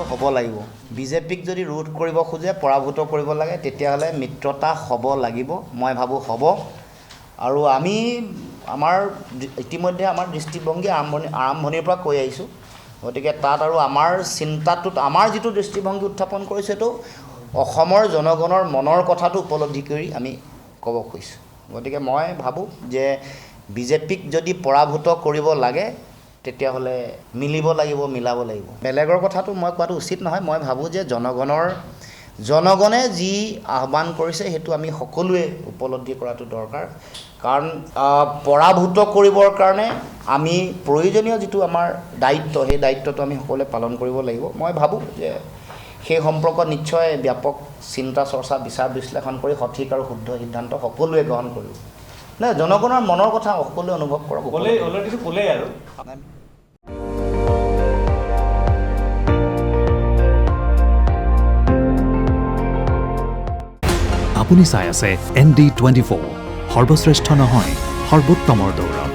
হ'ব লাগিব বিজেপিক যদি ৰোধ কৰিব খোজে পৰাভূত কৰিব লাগে তেতিয়াহ'লে মিত্ৰতা হ'ব লাগিব মই ভাবোঁ হ'ব আৰু আমি আমাৰ ইতিমধ্যে আমাৰ দৃষ্টিভংগী আৰম্ভণিৰ পৰা কৈ আহিছোঁ গতিকে তাত আৰু আমাৰ চিন্তাটোত আমাৰ যিটো দৃষ্টিভংগী উত্থাপন কৰিছোঁ সেইটো অসমৰ জনগণৰ মনৰ কথাটো উপলব্ধি কৰি আমি ক'ব খুজিছোঁ গতিকে মই ভাবোঁ যে বিজেপিক যদি পৰাভূত কৰিব লাগে তেতিয়াহ'লে মিলিব লাগিব মিলাব লাগিব বেলেগৰ কথাটো মই কোৱাটো উচিত নহয় মই ভাবোঁ যে জনগণে যি আহ্বান কৰিছে সেইটো আমি সকলোৱে উপলব্ধি কৰাটো দৰকাৰ কাৰণ পৰাভূত কৰিবৰ কাৰণে আমি প্ৰয়োজনীয় যিটো আমাৰ দায়িত্ব সেই দায়িত্বটো আমি সকলোৱে পালন কৰিব লাগিব মই ভাবোঁ যে সেই সম্পৰ্কত নিশ্চয় ব্যাপক চিন্তা চৰ্চা বিচাৰ বিশ্লেষণ কৰি সঠিক আৰু শুদ্ধ সিদ্ধান্ত সকলোৱে গ্ৰহণ কৰিব নাই জনগণৰ মনৰ কথা সকলোৱে অনুভৱ কৰক অলৰেডি ক'লেই আৰু আপুনি চাই আছে ND24 সৰ্বশ্ৰেষ্ঠ নহয় সৰ্বোত্তমৰ দৌৰত